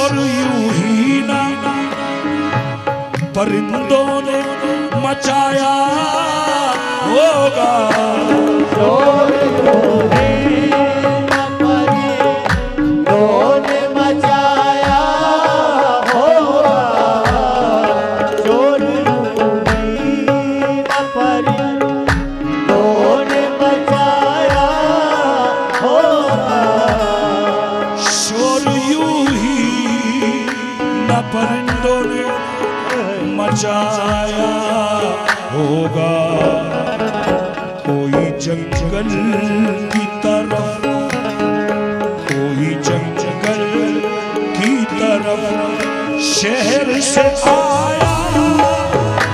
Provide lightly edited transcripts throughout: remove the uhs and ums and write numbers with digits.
शोर यूं ही ना परिंदों ने मचाया होगा, शोर यूं ही ना परिंदों ने मचाया होगा, शोर यूं ही ना परिंदों ने मचाया होगा, शोर यूं ही न परिंदों ने मचाया होगा। कोई जंगल की तरफ, कोई जंगल की तरफ शहर से आया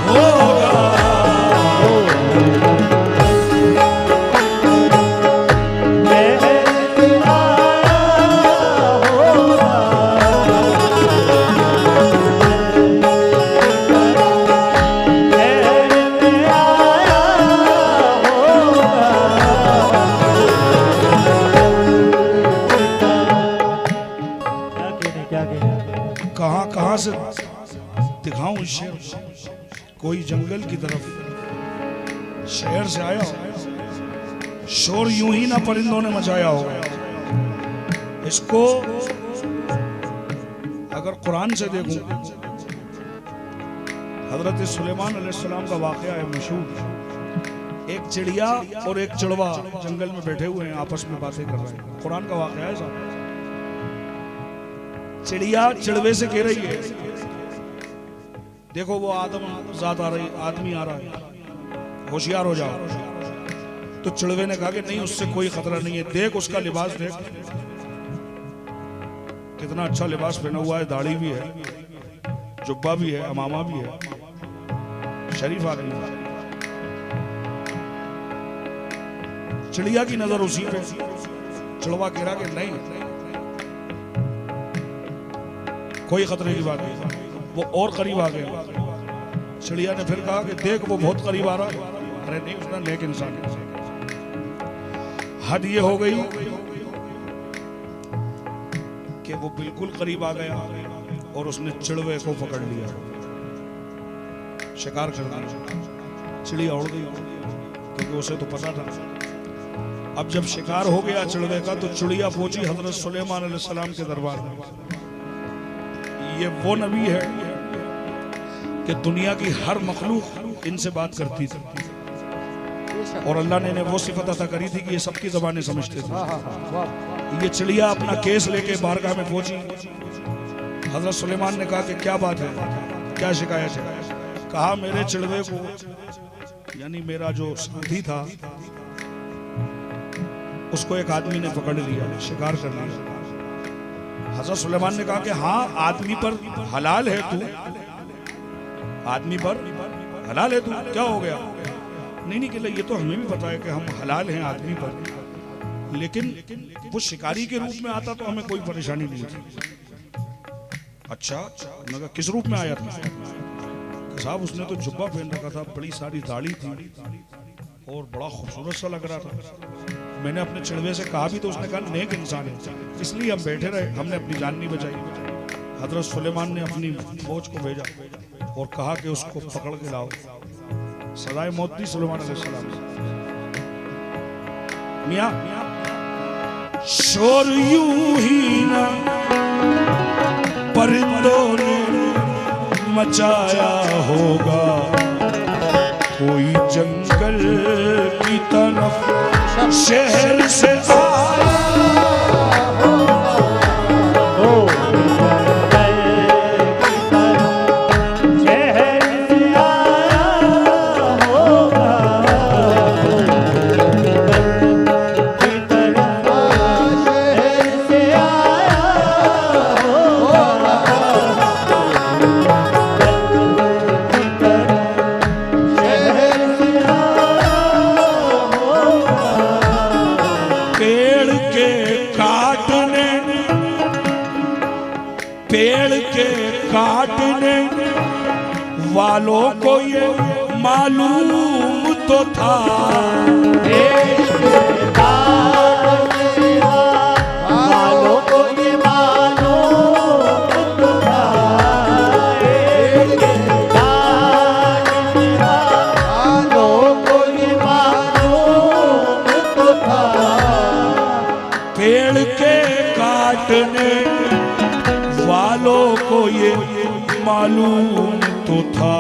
होगा, कहां से दिखाऊं शेर। कोई जंगल की तरफ शहर से आया हो, शोर यूं ही ना परिंदों ने मचाया होगा। इसको अगर कुरान से देखूं, हजरत सुलेमान अलैहिस्सलाम का वाकया है मशहूर। एक चिड़िया और एक चिड़वा जंगल में बैठे हुए हैं, आपस में बातें कर रहे हैं। कुरान का वाकया है साहब। चिड़िया चिड़वे से कह रही है, देखो वो आदम जात आ रही, आदमी आ रहा है, होशियार हो जाओ। तो चिड़वे ने कहा कि नहीं, उससे कोई खतरा नहीं है, देख उसका लिबास देख, कितना अच्छा लिबास पहना हुआ है, दाढ़ी भी है, जुब्बा भी है, अमामा भी है, शरीफ आदमी है। चिड़िया की नजर उसी पे, चिड़वा कह रहा कि नहीं, कोई खतरे की बात नहीं। वो और करीब आ गया। चिड़िया ने फिर कहा कि देख वो बहुत करीब आ रहा है। अरे नहीं, उसने नेक इंसान है। हद ये हो गई कि वो बिल्कुल करीब आ गया और उसने चिड़वे को पकड़ लिया, शिकार कर दिया। चिड़िया उड़ गई क्योंकि उसे तो पता था। अब जब शिकार हो गया चिड़वे का, तो चिड़िया पहुंची हजरत सुलेमान अलैहिस्सलाम के दरबार में। ये वो नबी है कि दुनिया की हर मखलूक इनसे बात करती थी, और अल्लाह ने इन्हें वो सिफत अता करी थी कि ये सबकी ज़बानें समझते थे। ये चिड़िया अपना केस लेके बारगाह में पहुंची। हजरत सुलेमान ने कहा कि क्या बात है, क्या शिकायत है? कहा मेरे चिड़वे को, यानी मेरा जो साथी था, उसको एक आदमी ने पकड़ लिया, शिकार कर लिया। हज़रत सुलेमान ने कहा कि हाँ, आदमी पर हलाल है तू, आदमी पर हलाल है तू, क्या हो गया? नहीं नहीं, कि ये तो हमें भी पता है कि हम हलाल हैं आदमी पर, लेकिन वो शिकारी के रूप में आता तो हमें कोई परेशानी नहीं थी। अच्छा, मगर किस रूप में आया था? साहब उसने तो जुब्बा पहन रखा था, बड़ी सारी दाढ़ी थी और बड़ा खूबसूरत सा लग रहा था। मैंने अपने चिड़वे से कहा भी तो उसने कहा नेक इंसान है, इसलिए हम बैठे रहे, हमने अपनी जान नहीं बचाई। हजरत सुलेमान ने अपनी फौज को भेजा और कहा कि उसको पकड़ के लाओ। सजाए मौत दी सुलेमान अलैहिस्सलाम मियां। शोर यूं ही ना परिंदों ने मचाया होगा, कोई जंगल की तरफ शहर से आया काटने वालों को ये मालूम तो था, वालों को ये मालूम काटने वालों को ये मालूम तो था,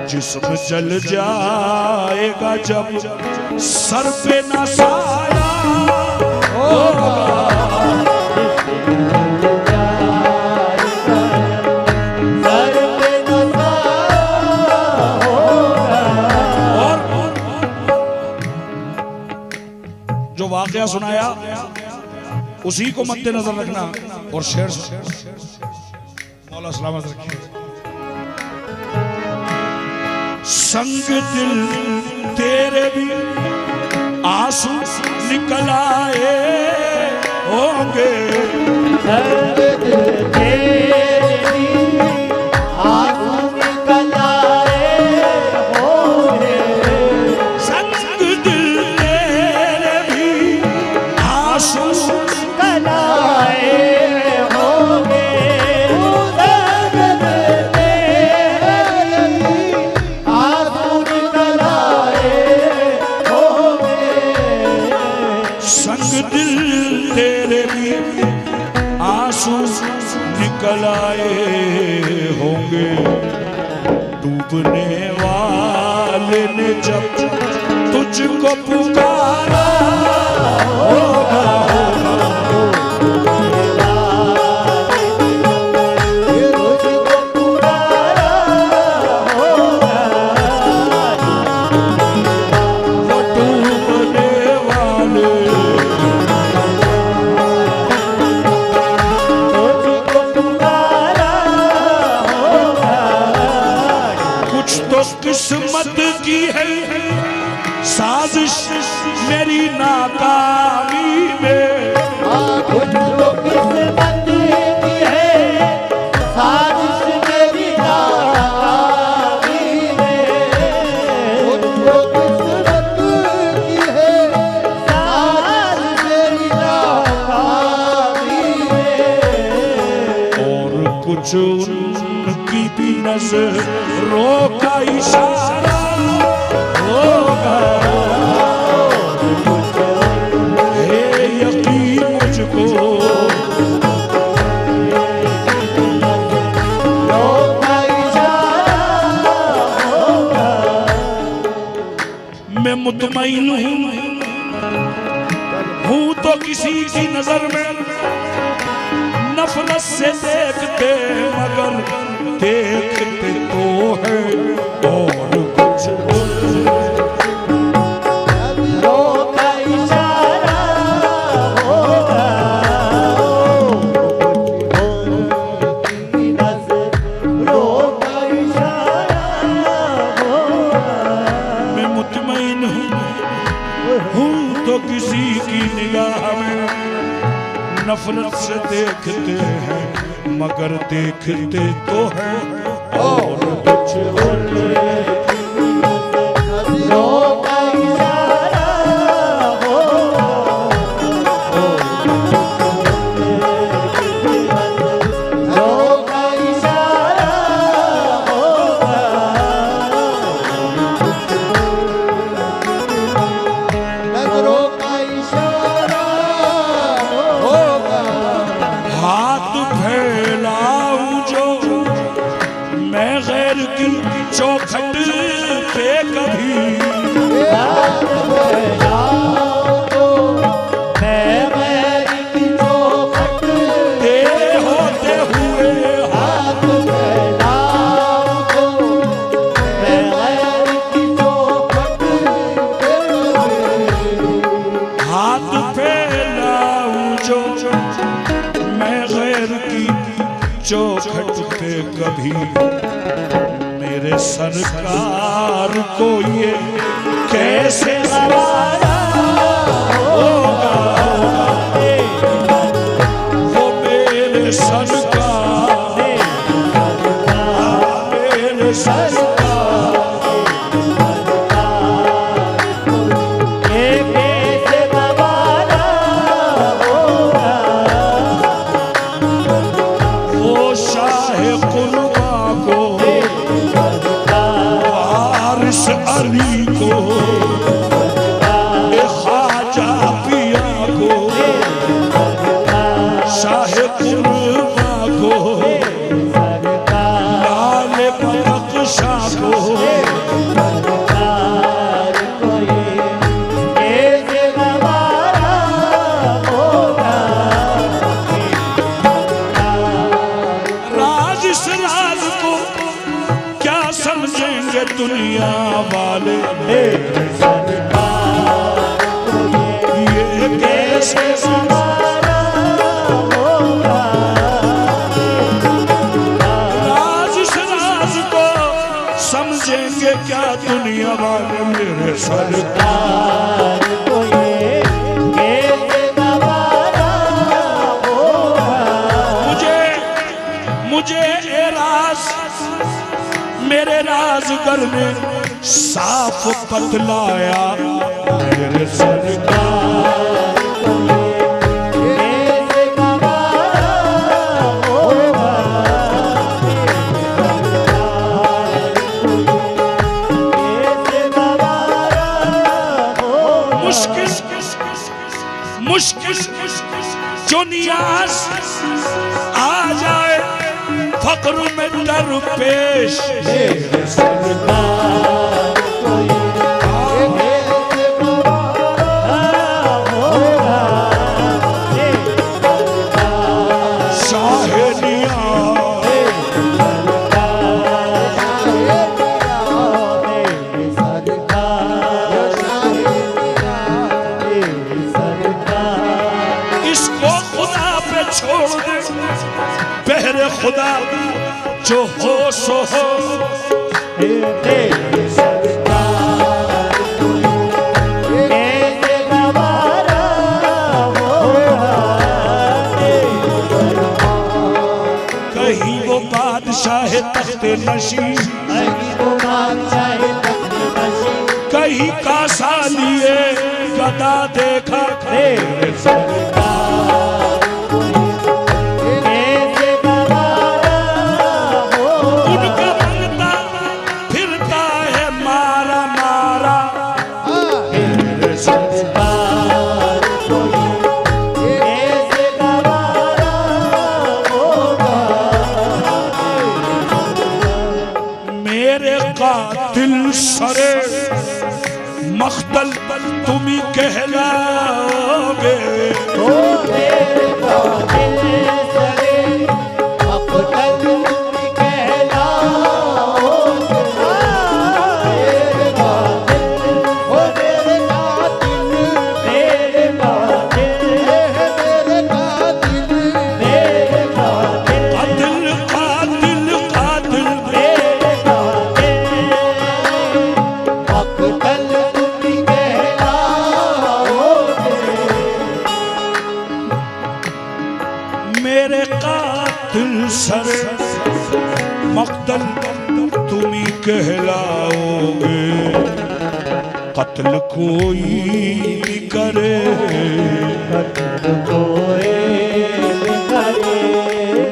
जिस्म जल जाएगा जब सर पे न साया होगा। सर पे न साया होगा। और जो वाकया सुनाया उसी को मद्देनजर रखना और शेर मौला सलामत रखिए। संग दिल तेरे भी आंसू निकल आए होंगे, संग दिल तेरी आंसू निकल आए होंगे। संग दिल तेरे भी आंसू निकल आए होंगे। संग दिल तेरी आंसू निकल आए होंगे। संग दिल तेरे भी आंसू निकल आए होंगे। डूबने वाले ने जब तुझको पुकारा होगा, तुझको पुकारा होगा। वो डूबने वाले तुझको पुकारा होगा। कुछ तो किस्मत की है साजिश मेरी नाकामी में। कुछ तो किस्मत की है साजिश मेरी नाकामी में। कुछ तो किस्मत की है साजिश मेरी नाकामी में। और कुछ उनकी भी नजरों का इशारा होगा। हे यकीन मुझको का इशारा होगा। मैं मुतमईन हूँ तो किसी की नजर में नफरत से देखते, मगर देखते तो है। और कुछ का इशारा होगा। नजरों का इशारा होगा। मैं मुतमईन हूँ तो किसी की निगाह में नफरत से देखते हैं, मगर देखते तो है। और कुछ नजरों का इशारा होगा। नजरों का इशारा होगा। नजरों का इशारा होगा। हाथ फैलाऊं जो मैं गैर की चौखट पे कभी, हाथ फैलाओ तो मैं गैर की चौखट तेरे होते हुए हाथ फैलाओ तो मैं गैर की चौखट पे हाथ फैलाऊं जो मैं गैर की चौखट पे कभी। मेरे सरकार को ये कैसे सवारा होगा। वो मेरे सरकार, मेरे सरकार ये कैसे गवारा होगा। वो शाह कुर्बा को, वारिस अली को, ख्वाजा पिया को, सरकार को ये कैसे गवारा होगा। मुझे ए राज मेरे राजगर ने साफ बतलाया, मेरे सरकार को ये कैसे गवारा होगा। कैसे गवारा होगा। मुश्किल जो नियाज आ जाए फक्र में दरपेश, मेरे सरकार को ये कैसे गवारा होगा। साहेलिया इसको खुदा पे छोड़ दे, पहरे खुदा जो हो सो हो। कहीं वो बादशाह तख्ते नशीं, कहीं कासा लिए गदा देखा, उनका बनता फिरता है मारा मारा। मेरे कातिल सरे मख्दल तुम ही कहलाओगे। मेरे कातिल सर मख्दल तुम ही कहलाओगे। कत्ल कोई भी करे,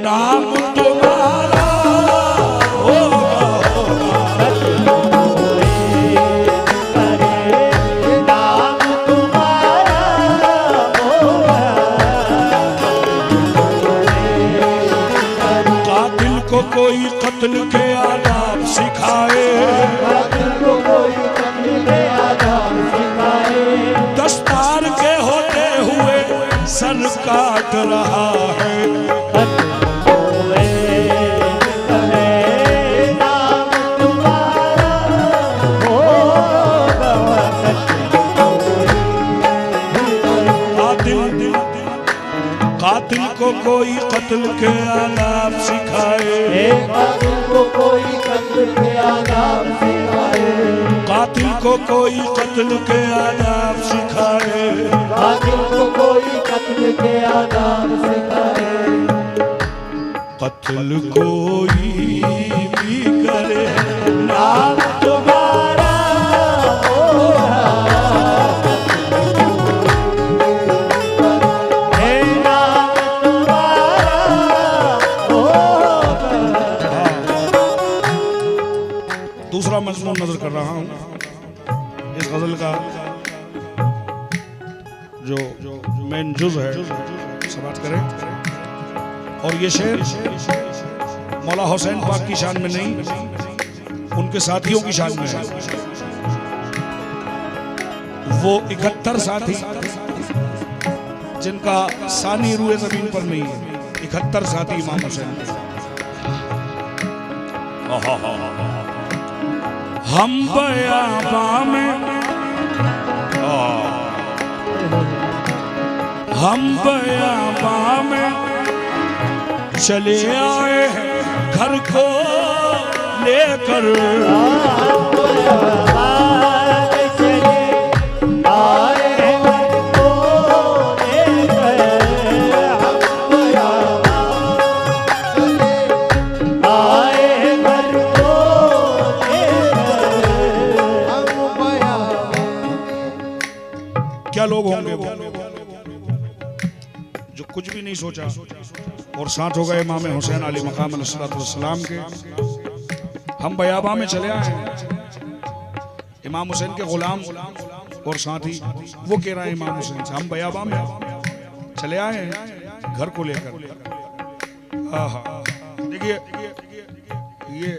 नाम तुम्हारा होगा। कातिल को कोई कत्ल के आदाब सिखाए, दस्तार के होते हुए सर काट रहा है। कातिल को कोई कत्ल के आदाब सिखाए, कातिल को कोई कत्ल के आदाब सिखाए। कत्ल कोई भी करे, नाम तुम्हारा होगा। दूसरा मजमून नजर कर रहा हूँ इस गजल का, जो मेन जुज है समाप्त करें। और ये शेर मौला हुसैन पाक की शान में नहीं, उनके साथियों की शान में है। वो 71 साथी जिनका सानी रूए जमीन पर नहीं है, 71 साथी इमाम हुसैन के। हम बयाबा में, हम बयाबा में चले आए घर को लेकर। भी नहीं सोचा। और साथ हो गए इमाम हुसैन अली मकाम अलैहिस्सलाम के। हम बयाबा में चले आए इमाम हुसैन के गुलाम और साथी, वो कह रहा है इमाम हुसैन से, हम बयाबा में चले आए हैं घर को लेकर। देखिए ये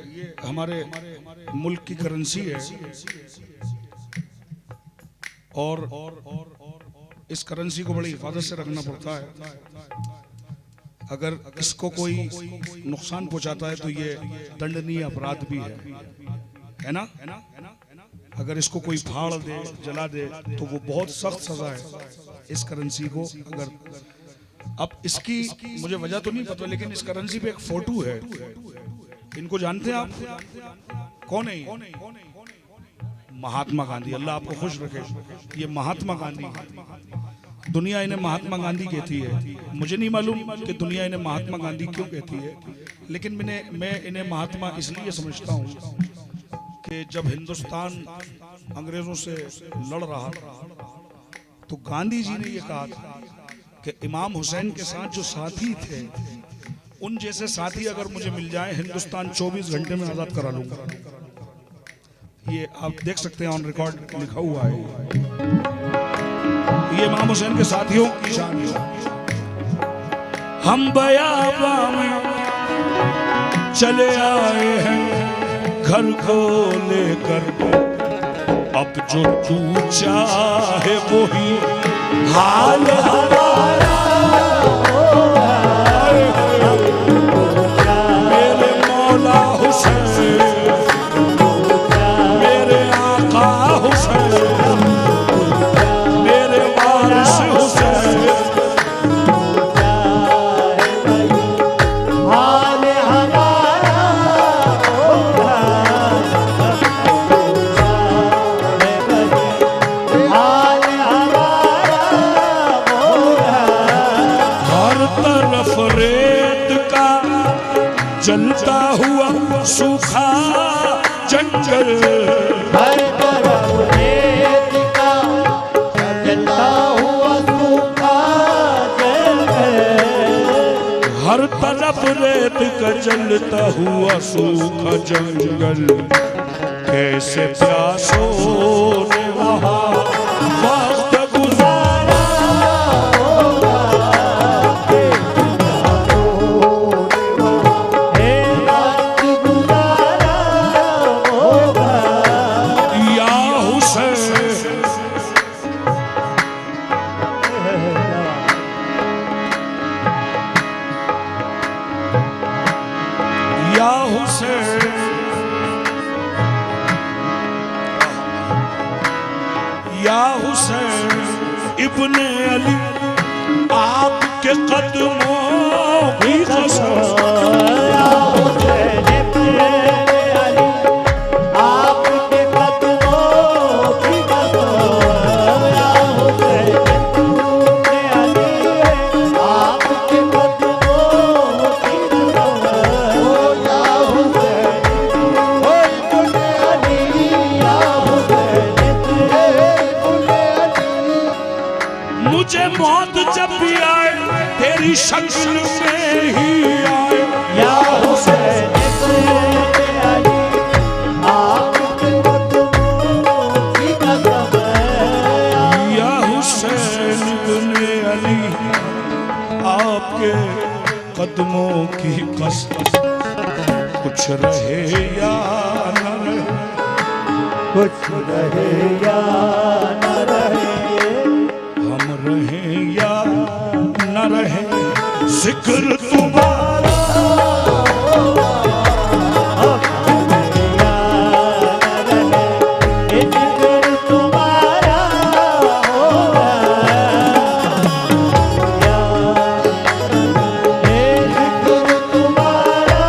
हमारे मुल्क की करेंसी है और इस करेंसी को बड़ी हिफाजत से रखना पड़ता है। अगर इसको कोई नुकसान पहुंचाता है तो ये दंडनीय अपराध भी है ना। अगर इसको कोई फाड़ दे, जला दे तो वो बहुत सख्त सजा है इस करेंसी को। अगर अब इसकी मुझे वजह तो नहीं पता, लेकिन इस करेंसी पे एक फोटो है। इनको जानते हैं आप? कौन है ये? महात्मा गांधी। अल्लाह आपको खुश रखे। ये महात्मा गांधी, दुनिया इन्हें महात्मा गांधी कहती है। मुझे नहीं मालूम कि दुनिया इन्हें महात्मा गांधी क्यों कहती है, लेकिन मैं इन्हें महात्मा इसलिए समझता हूँ कि जब हिंदुस्तान अंग्रेजों से लड़ रहा तो गांधी जी ने ये कहा था कि इमाम हुसैन के साथ जो साथी थे, उन जैसे साथी अगर मुझे मिल जाए, हिंदुस्तान 24 घंटे में आजाद करा लूंगा। ये आप देख सकते हैं, ऑन रिकॉर्ड लिखा हुआ है। ये इमाम हुसैन के साथियों की शान है। हम बयाबा में चले आए हैं घर को लेकर, अब जो तू चाहे वही हाल हमारा। मेरे मौला हुसैन, मेरे आका हुसैन, मेरे वारिस हुसैन, हाल हमारा हाल हर तरफ रेत का जलता हुआ सूखा जंगल, हर तरफ रेत का जलता हुआ सूखा जंगल, हर तरफ रेत का जलता हुआ सूखा जंगल। कैसे प्यासों ने वहाँ वक्त गुजारा, हे वक्त गुजारा होगा। या हुसैन, या हुसैन, या हुसैन इब्ने अली, आपके कदमों की कसम। या हुसैन इब्ने अली, आपके कदमों की कसम। या हुसैन इब्ने अली, आपके कदमों की कसम। या हुसैन इब्ने अली, या हुसैन इब्ने अली। मुझे मौत जब भी आए तेरी शक्ल में ही आए। या हुसैन इब्ने अली, आपके कदमों की कसम। या हुसैन इब्ने अली, आपके कदमों की कसम। कुछ रहे या न रहे, कुछ रहे या न रहे, हम रहे या न रहे, जिक्र तुम्हारा या न रहे, जिक्र तुम्हारा होगा। या जिक्र तुम्हारा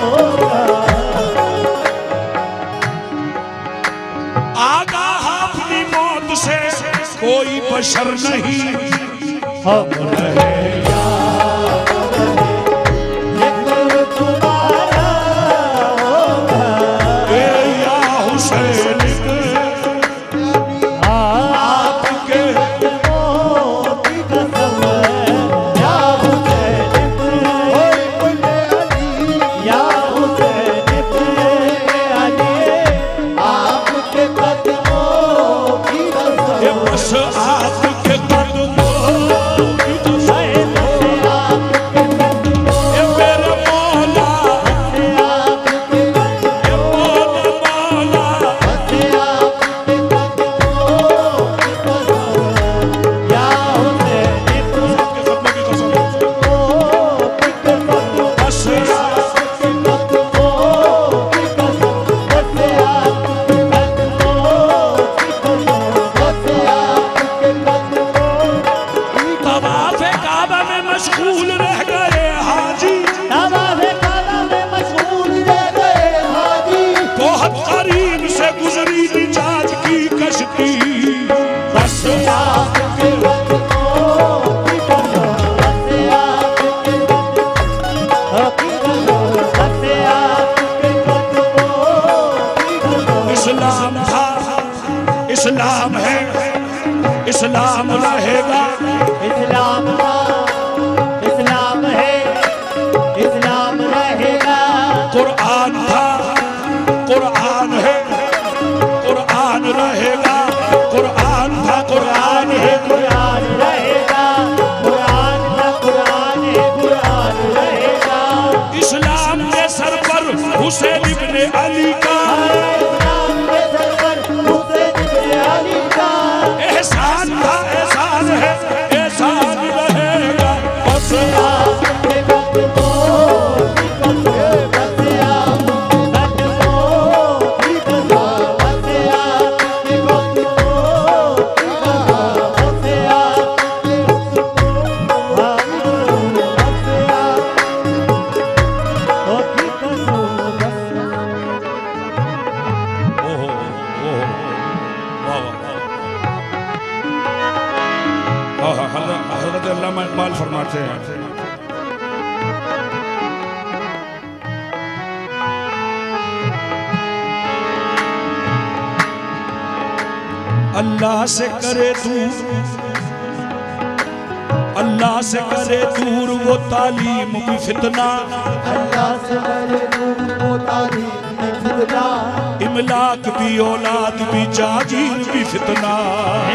होगा। आगाह अपनी मौत से कोई बशर नहीं। हम रहे या जिक्र तुम्हारा होगा। ए या सैनिक आपके बस आपके कदमों की कसम ये मेरे मौला ये मौला सबके कदमों की कसम बस तवाफ़े काबा में मशगूल रह गए हाजी बहुत करीब से गुजरी निजात की कश्ती बस आपके इस्लाम था इस्लाम है इस्लाम रहेगा इस्लाम है, इस्लाम रहेगा। कुरान था कुरान है कुरान रहेगा कुरान था कुरान है कुरान रहेगा, कुरान का कुरान है, कुरान रहेगा। इस्लाम के सर पर हुसैन इब्ने अली का इस्लाम के सर पर हुसैन इब्ने अली का एहसान था एहसान है एहसान रहेगा बस आपके कदमों की कसम, बस आपके कदमों की कसम, बस आपके कदमों की कसम, बस ओहो ओहो वाह वाह हज़रत अल्लामा इकबाल फरमाते हैं अल्लाह से करे दूर अल्लाह से करे दूर वो तालीम भी फितना अल्लाह से करे दूर वो तालीम में फितना, इमलाक भी औलाद भी जागीर भी फितना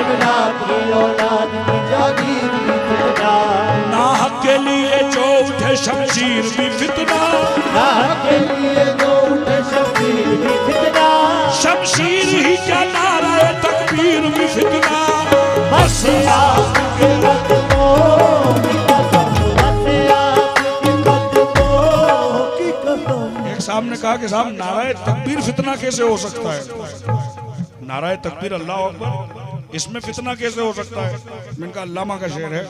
इमलाक की औलाद की जागीर की फितना, नाहक के लिए जो उठे शमशीर भी फितना राह के लिए जो उठे शब्बीर भी फितना, शमशीर ही क्या नारा तकबीर भी फितना बस आपके कदमों की कसम, बस आपके कदमों की कसम। एक साहब ने कहा कि साहब नाराए तकबीर फितना कैसे हो सकता है नाराए तकबीर अल्लाह अकबर इसमें फितना कैसे हो सकता है मैंने कहा अल्लामा का शेर है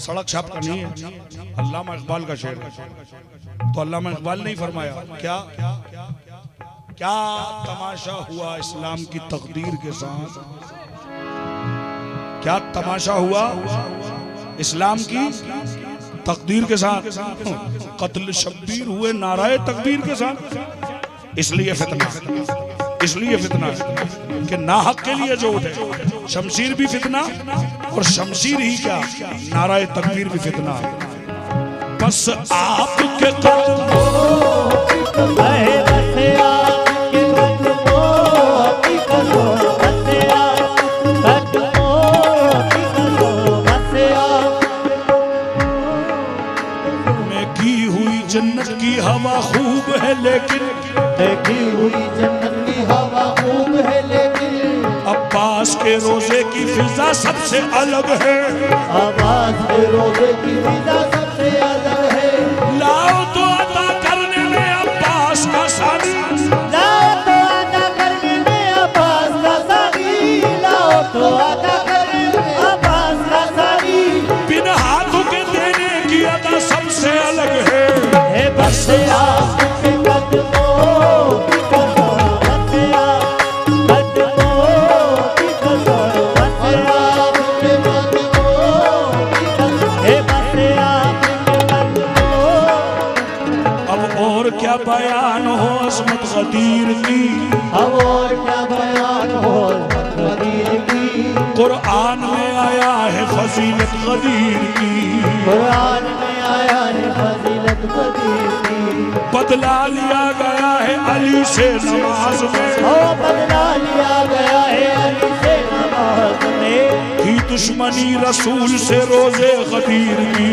सड़क छाप का नहीं है अल्लामा इकबाल का शेर है तो अल्लामा इकबाल ने फरमाया क्या क्या तमाशा हुआ इस्लाम की तकदीर के साथ क्या तमाशा हुआ इस्लाम की तकदीर के साथ कत्ल शब्बीर हुए नाराए तकबीर के साथ इसलिए फितना कि नाहक के लिए जो उठे शमशीर भी फितना और शमशीर ही क्या नाराए तकबीर भी फितना बस आपके कदमों है बस आपके कदमों की कसम, बस आपके कदमों की कसम, बस में की हुई जन्नत की हवा खूब है लेकिन देखी हुई जन्नत की हवा खूब है, लेकिन अब्बास के रोजे की फिजा सबसे अलग है आवाज के रोजे की फिजा सबसे अलग है। लाओ तो अदा करने में अब्बास का सानी लाओ तो अदा करने में अब्बास का सानी, लाओ तो अदा करने में अब्बास का सानी, बिन हाथों के देने की अदा सबसे अलग है बस आपके कदमों की कसम, बस आपके कदमों की कसम, बस आपके कदमों की कसम, बस आपके और क्या बयान हो गदीर की। कुरान में आया है फजीलत गदीर की, कुरान में आया है फजीलत गदीर की। बदला लिया गया है अली से नमाज में, ओ बदला लिया गया है अली से नमाज में। की दुश्मनी रसूल से रोजे गदीर की,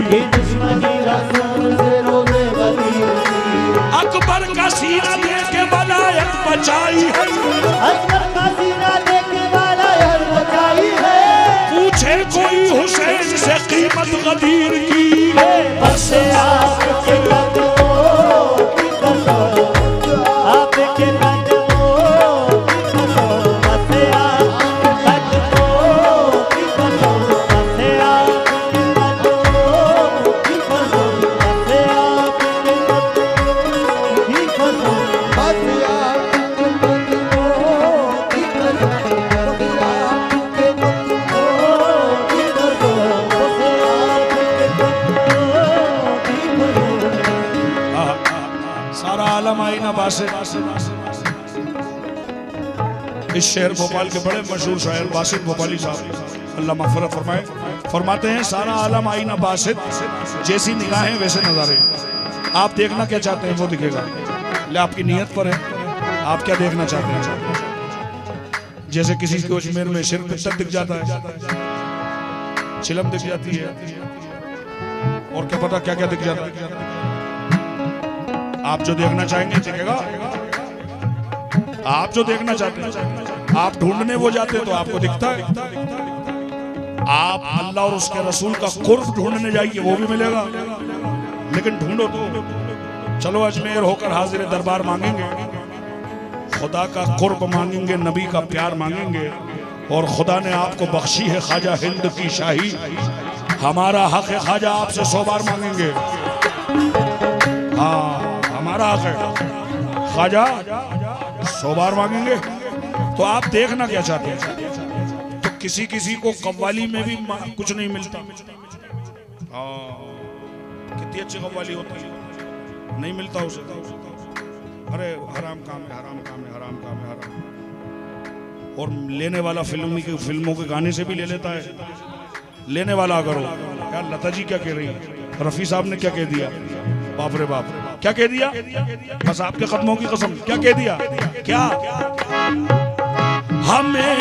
की दुश्मनी रसूल से रोजे गदीर की। अकबर का सीना देके वलायत बचाई है, अकबर का सीना देके वलायत बचाई है। पूछे कोई हुसैन से कीमत गदीर की, बस आपके कदमों की कसम, आपके कदमों की कसम, बस आपके कदमों की कसम, बस आपके कदमों की कसम, बस आपके कदमों की कसम, बस आपके कदमों की कसम, बस आपके कदमों की कसम, बस आपके कदमों की कसम। सारा आलम आईना बासित। इस शहर भोपाल के बड़े मशहूर शायर बासित भोपाली साहब अल्लाह मग़फ़िरत फरमाए, फरमाते हैं सारा आलम आईना बासित, जैसी निगाहें वैसे नज़ारे। आप देखना क्या चाहते हैं वो दिखेगा, ले आपकी नीयत पर है, आप क्या देखना चाहते हैं। जैसे किसी को अजमेर में सिर पित्तर दिख जाता है, चिलम दिख जाती है, और क्या पता क्या क्या दिख जाता है। आप जो देखना चाहेंगे दिखेगा, आप जो देखना चाहते हैं, आप ढूंढने वो जाते हैं तो आपको दिखता है। आप अल्लाह और उसके रसूल का कुर्ब ढूंढने जाइए वो भी मिलेगा, लेकिन ढूंढो तो। चलो अजमेर होकर हाजिर दरबार मांगेंगे, खुदा का कुर्ब मांगेंगे, नबी का प्यार मांगेंगे, और खुदा ने आपको बख्शी है ख्वाजा हिंद की शाही। हमारा हक है ख्वाजा, आपसे 100 बार मांगेंगे। हाँ हमारा हक है ख्वाजा, 100 बार मांगेंगे। तो आप देखना क्या चाहते हैं। तो किसी किसी को कव्वाली में भी कुछ नहीं मिलता। हाँ कितनी अच्छी कव्वाली होती है, नहीं मिलता उसे। अरे हराम काम है, हराम काम है, हराम काम है, हराम। और लेने वाला फिल्मों के गाने से भी ले लेता है। लेने वाला अगर हो, यार लता जी क्या कह रही है, रफी साहब ने क्या कह दिया, बाप रे बाप क्या कह दिया, बस आपके कदमों की कसम क्या कह दिया, क्या हमें